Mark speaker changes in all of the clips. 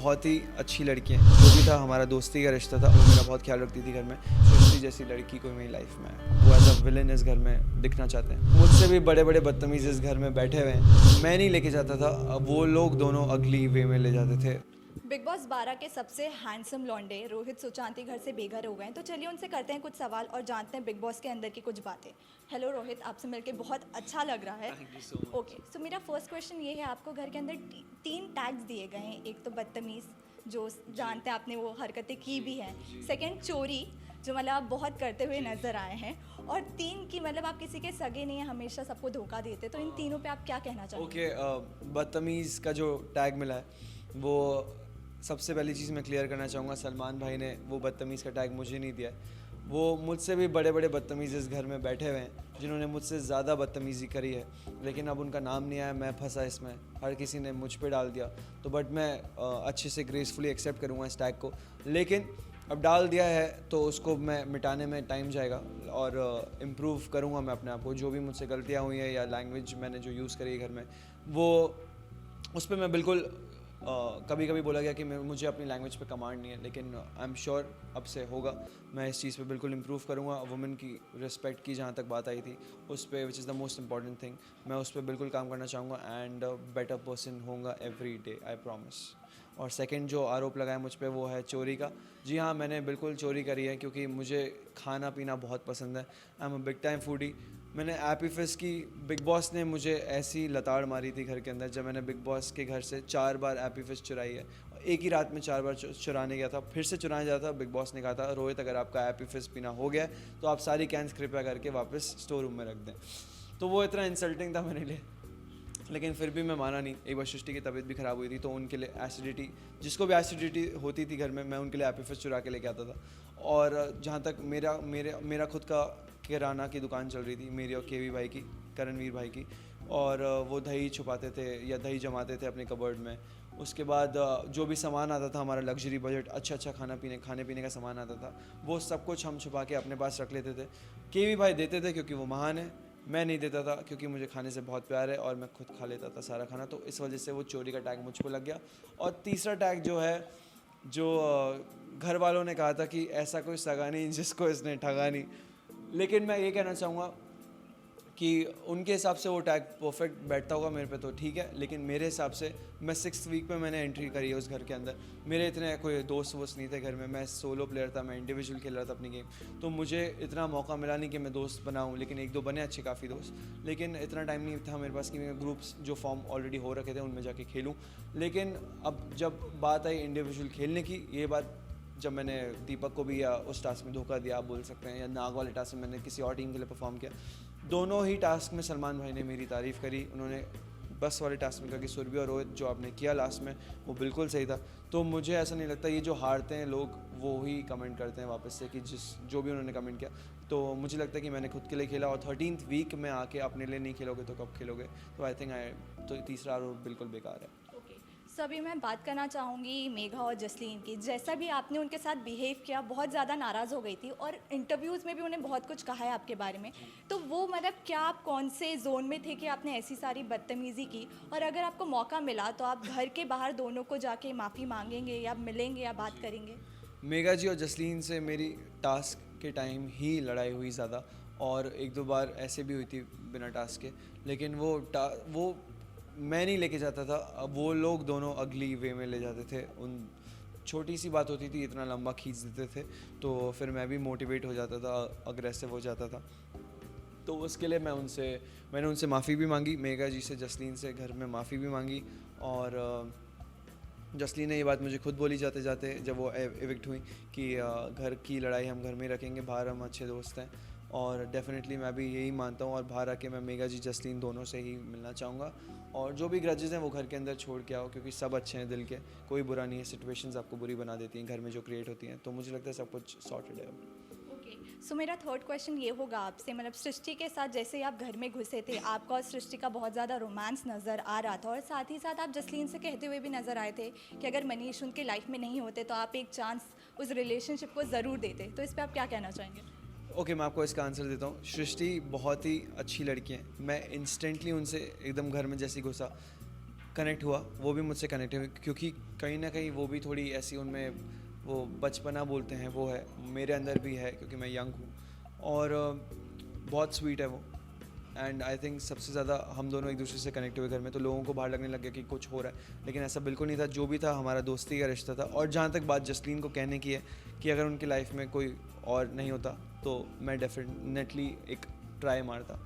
Speaker 1: बहुत ही अच्छी लड़की है। जो भी था हमारा दोस्ती का रिश्ता था, वो मेरा बहुत ख्याल रखती थी घर में। सृष्टि जैसी लड़की कोई मेरी लाइफ में है, वो एज अ विलन इस घर में दिखना चाहते हैं। मुझसे भी बड़े बड़े बदतमीज इस घर में बैठे हुए हैं। मैं नहीं लेके जाता था, अब वो लोग दोनों अगली वे में ले जाते थे।
Speaker 2: बिग बॉस 12 के सबसे हैंडसम लौंडे रोहित सुशांति घर से बेघर हो गए हैं, तो चलिए उनसे करते हैं कुछ सवाल और जानते हैं बिग बॉस के अंदर की कुछ बातें। हेलो रोहित, आपसे मिलके बहुत अच्छा लग रहा है।
Speaker 1: Thank you so much.
Speaker 2: Okay, so मेरा फर्स्ट क्वेश्चन ये है, आपको घर के अंदर तीन टैग्स दिए गए हैं। एक तो बदतमीज, जो जानते हैं आपने वो हरकतें की भी हैं। सेकंड चोरी, जो मतलब आप बहुत करते हुए नजर आए हैं। और तीन की मतलब आप किसी के सगे नहीं हैं, हमेशा सबको धोखा देते। तो इन तीनों पे आप क्या कहना चाहोगे?
Speaker 1: ओके, बदतमीज़ का जो टैग मिला है, वो सबसे पहली चीज़ मैं क्लियर करना चाहूँगा, सलमान भाई ने वो बदतमीज़ का टैग मुझे नहीं दिया है। वो मुझसे भी बड़े बड़े बदतमीज़ इस घर में बैठे हुए हैं, जिन्होंने मुझसे ज़्यादा बदतमीज़ी करी है, लेकिन अब उनका नाम नहीं आया, मैं फंसा इसमें। हर किसी ने मुझ पे डाल दिया, तो बट मैं अच्छे से ग्रेसफुली एक्सेप्ट करूँगा इस टैग को। लेकिन अब डाल दिया है तो उसको मैं मिटाने में टाइम जाएगा और इम्प्रूव करूँगा मैं अपने आप को। जो भी मुझसे गलतियाँ हुई हैं या लैंग्वेज मैंने जो यूज़ करी है घर में, वो उस पर मैं बिल्कुल कभी कभी बोला गया कि मुझे अपनी लैंग्वेज पे कमांड नहीं है, लेकिन आई एम श्योर अब से होगा। मैं इस चीज़ पे बिल्कुल इम्प्रूव करूँगा। वुमेन की रिस्पेक्ट की जहाँ तक बात आई थी, उस पर which is the most important thing, मैं उस पर बिल्कुल काम करना चाहूँगा एंड बेटर पर्सन होऊंगा एवरी डे, आई प्रॉमिस। और सेकंड जो आरोप लगाया मुझ पे, वो है चोरी का। जी हाँ, मैंने बिल्कुल चोरी करी है, क्योंकि मुझे खाना पीना बहुत पसंद है। I am a big time foodie. मैंने एपी फिस्ट की, बिग बॉस ने मुझे ऐसी लताड़ मारी थी घर के अंदर, जब मैंने बिग बॉस के घर से 4 बार एपी फिस्ट चुराई है। एक ही रात में 4 बार चुराने गया था, फिर से चुराने जाता था। बिग बॉस ने कहा था, रोहित अगर आपका एपी फिस्ट पीना हो गया तो आप सारी कैंस कृपया करके वापस स्टोर रूम में रख दें। तो वो इतना इंसल्टिंग था मेरे लिए, लेकिन फिर भी मैं माना नहीं। एक बार सृष्टि की तबीयत भी ख़राब हुई थी, तो उनके लिए एसिडिटी, जिसको भी एसिडिटी होती थी घर में, मैं उनके लिए एपी फिस्ट चुरा के लेके आता था। और जहाँ तक मेरा खुद का किराना की दुकान चल रही थी, मेरी और केवी भाई की, करणवीर भाई की, और वो दही छुपाते थे या दही जमाते थे अपने कबर्ड में। उसके बाद जो भी सामान आता था, हमारा लग्जरी बजट, अच्छा खाने पीने का सामान आता था, वो सब कुछ हम छुपा के अपने पास रख लेते थे। केवी भाई देते थे क्योंकि वो महान है, मैं नहीं देता था क्योंकि मुझे खाने से बहुत प्यार है और मैं खुद खा लेता था सारा खाना। तो इस वजह से वो चोरी का टैग मुझ पर लग गया। और तीसरा टैग जो है, जो घर वालों ने कहा था कि ऐसा कोई सगा नहीं जिसको इसने ठगा नहीं, लेकिन मैं ये कहना चाहूँगा कि उनके हिसाब से वो टैग परफेक्ट बैठता होगा मेरे पे तो ठीक है, लेकिन मेरे हिसाब से मैं 6th वीक में मैंने एंट्री करी है उस घर के अंदर। मेरे इतने कोई दोस्त वोस्त नहीं थे घर में, मैं सोलो प्लेयर था, मैं इंडिविजुअल खेल रहा था अपनी गेम। तो मुझे इतना मौका मिला नहीं कि मैं दोस्त बनाऊँ, लेकिन 1-2 बने अच्छे काफ़ी दोस्त, लेकिन इतना टाइम नहीं था मेरे पास कि मैं ग्रुप्स जो फॉर्म ऑलरेडी हो रखे थे उनमें जाके खेलूँ। लेकिन अब जब बात आई इंडिविजुअल खेलने की, ये बात जब मैंने दीपक को भी या उस टास्क में धोखा दिया आप बोल सकते हैं, या नाग वाले टास्क में मैंने किसी और टीम के लिए परफॉर्म किया, दोनों ही टास्क में सलमान भाई ने मेरी तारीफ़ करी। उन्होंने बस वाले टास्क में कहा कि सुरभि और रोहित जो आपने किया लास्ट में, वो बिल्कुल सही था। तो मुझे ऐसा नहीं लगता, ये जो हारते हैं लोग वो ही कमेंट करते हैं वापस से कि जो भी उन्होंने कमेंट किया। तो मुझे लगता है कि मैंने खुद के लिए खेला, और 13th वीक में आके अपने लिए नहीं खेलोगे तो कब खेलोगे? तो आई थिंक तो तीसरा आरोप बिल्कुल बेकार है।
Speaker 2: सो अभी मैं बात करना चाहूँगी मेघा और जसलीन की। जैसा भी आपने उनके साथ बिहेव किया, बहुत ज़्यादा नाराज़ हो गई थी और इंटरव्यूज़ में भी उन्हें बहुत कुछ कहा है आपके बारे में। तो वो मतलब क्या आप कौन से जोन में थे कि आपने ऐसी सारी बदतमीज़ी की? और अगर आपको मौका मिला तो आप घर के बाहर दोनों को जाके माफ़ी मांगेंगे या मिलेंगे या बात करेंगे?
Speaker 1: मेगा जी और जसलीन से मेरी टास्क के टाइम ही लड़ाई हुई ज़्यादा, और 1-2 बार ऐसे भी हुई थी बिना टास्क के, लेकिन वो मैं नहीं लेके जाता था, अब वो लोग दोनों अगली वे में ले जाते थे। उन छोटी सी बात होती थी, इतना लंबा खींच देते थे, तो फिर मैं भी मोटिवेट हो जाता था, अग्रेसिव हो जाता था। तो उसके लिए मैंने उनसे माफ़ी भी मांगी, मेगा जी से, जसलीन से घर में माफ़ी भी मांगी। और जसलीन ने ये बात मुझे खुद बोली जाते जाते, जब वो इविक्ट हुई, कि घर की लड़ाई हम घर में रखेंगे, बाहर हम अच्छे दोस्त हैं। और डेफिनेटली मैं भी यही मानता हूँ, और बाहर आके मैं मेगा जी, जसलीन दोनों से ही मिलना चाहूँगा। और जो भी ग्रजेस हैं वो घर के अंदर छोड़ के आओ, क्योंकि सब अच्छे हैं दिल के, कोई बुरा नहीं है। सिचुएशंस आपको बुरी बना देती हैं घर में जो क्रिएट होती हैं, तो मुझे लगता है सब कुछ सॉर्टेड है।
Speaker 2: ओके, सो मेरा थर्ड क्वेश्चन ये होगा आपसे, मतलब सृष्टि के साथ जैसे ही आप घर में घुसे थे, आपका और सृष्टि का बहुत ज़्यादा रोमांस नज़र आ रहा था, और साथ ही साथ आप जसलीन से कहते हुए भी नज़र आए थे कि अगर मनीष उनके लाइफ में नहीं होते तो आप एक चांस उस रिलेशनशिप को ज़रूर देते। तो इस पर आप क्या कहना चाहेंगे?
Speaker 1: ओके, मैं आपको इसका आंसर देता हूँ। सृष्टि बहुत ही अच्छी लड़की है, मैं इंस्टेंटली उनसे एकदम घर में जैसे ही घुसा, कनेक्ट हुआ, वो भी मुझसे कनेक्ट हुए, क्योंकि कहीं ना कहीं वो भी थोड़ी ऐसी उनमें वो बचपना बोलते हैं वो है, मेरे अंदर भी है क्योंकि मैं यंग हूँ, और बहुत स्वीट है वो। एंड आई थिंक सबसे ज़्यादा हम दोनों एक दूसरे से कनेक्ट हुए घर में, तो लोगों को बाहर लगने लग गया कि कुछ हो रहा है, लेकिन ऐसा बिल्कुल नहीं था। जो भी था हमारा दोस्ती का रिश्ता था। और जहाँ तक बात जसलीन को कहने की है कि अगर उनकी लाइफ में कोई और नहीं होता तो मैं डेफिनेटली एक ट्राई मारता,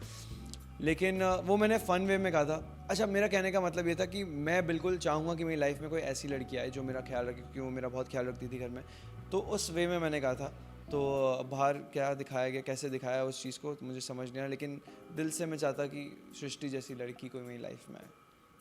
Speaker 1: लेकिन वो मैंने फ़न वे में कहा था। अच्छा, मेरा कहने का मतलब ये था कि मैं बिल्कुल चाहूँगा कि मेरी लाइफ में कोई ऐसी लड़की आए जो मेरा ख्याल रखे, क्योंकि वो मेरा बहुत ख्याल रखती थी घर में, तो उस वे में मैंने कहा था। तो बाहर क्या दिखाया गया, कैसे दिखाया उस चीज़ को मुझे समझ नहीं आया, लेकिन दिल से मैं चाहता कि सृष्टि जैसी लड़की कोई मेरी लाइफ में आए।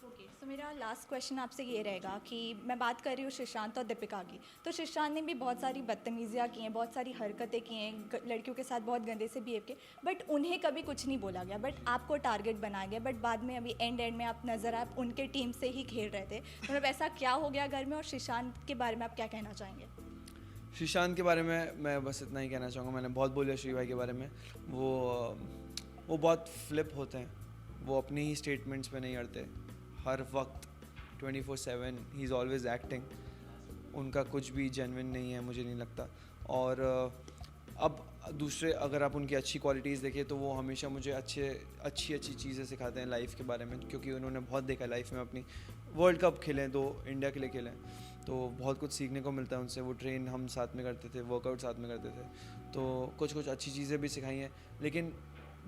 Speaker 2: ओके, सो मेरा लास्ट क्वेश्चन आपसे ये रहेगा कि मैं बात कर रही हूँ सुशांत और दीपिका की। तो सुशांत ने भी बहुत सारी बदतमीजियाँ की हैं, बहुत सारी हरकतें की हैं, लड़कियों के साथ बहुत गंदे से बिहेव किए, बट उन्हें कभी कुछ नहीं बोला गया, बट आपको टारगेट बनाया गया। बट बाद में अभी एंड में आप नज़र आप उनके टीम से ही खेल रहे थे, मतलब ऐसा क्या हो गया घर में? और सुशांत के बारे में आप क्या कहना चाहेंगे?
Speaker 1: श्रीशांत के बारे में मैं बस इतना ही कहना चाहूँगा, मैंने बहुत बोला श्री भाई के बारे में। वो बहुत फ्लिप होते हैं, वो अपनी ही स्टेटमेंट्स पे नहीं अड़ते, हर वक्त 24/7 ही इज़ ऑलवेज एक्टिंग। उनका कुछ भी जेन्युइन नहीं है, मुझे नहीं लगता। और अब दूसरे अगर आप उनकी अच्छी क्वालिटीज़ देखें तो वो हमेशा मुझे अच्छी चीज़ें सिखाते हैं लाइफ के बारे में, क्योंकि उन्होंने बहुत देखा लाइफ में। अपनी वर्ल्ड कप खेलें, 2 इंडिया के लिए खेलें, तो बहुत कुछ सीखने को मिलता है उनसे। वो ट्रेन हम साथ में करते थे, वर्कआउट साथ में करते थे, तो कुछ अच्छी चीज़ें भी सिखाई हैं, लेकिन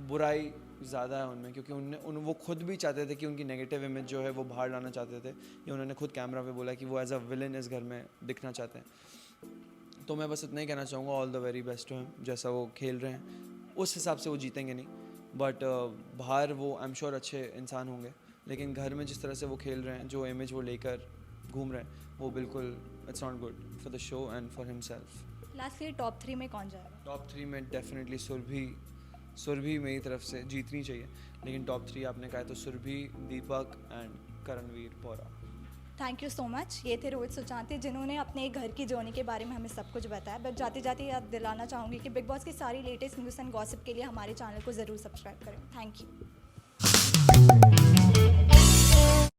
Speaker 1: बुराई ज़्यादा है उनमें, क्योंकि वो खुद भी चाहते थे कि उनकी नेगेटिव इमेज जो है वो बाहर लाना चाहते थे। ये उन्होंने खुद कैमरा पे बोला कि वो एज अ विलन इस घर में दिखना चाहते हैं। तो मैं बस इतना ही कहना चाहूँगा, all the very best to him. जैसा वो खेल रहे हैं उस हिसाब से वो जीतेंगे नहीं, बट बाहर वो आई एम श्योर अच्छे इंसान होंगे, लेकिन घर में जिस तरह से वो खेल रहे हैं, जो इमेज वो लेकर घूम रहे हैं, वो बिल्कुल it's not good for the show and for himself.
Speaker 2: Lastly top 3 में कौन जाएगा?
Speaker 1: टॉप 3 में डेफिनेटली सुरभि मेरी तरफ से जीतनी चाहिए, लेकिन टॉप 3 आपने कहा तो सुरभि, दीपक एंड करणवीर बौरा।
Speaker 2: Thank you so much. ये थे रोहित सुचांती, जिन्होंने अपने घर की जर्नी के बारे में हमें सब कुछ बताया। बट जाते जाते याद दिलाना चाहूँगी कि बिग बॉस की सारी लेटेस्ट न्यूज़ एंड गॉसिप के लिए हमारे चैनल को ज़रूर सब्सक्राइब करें। Thank you.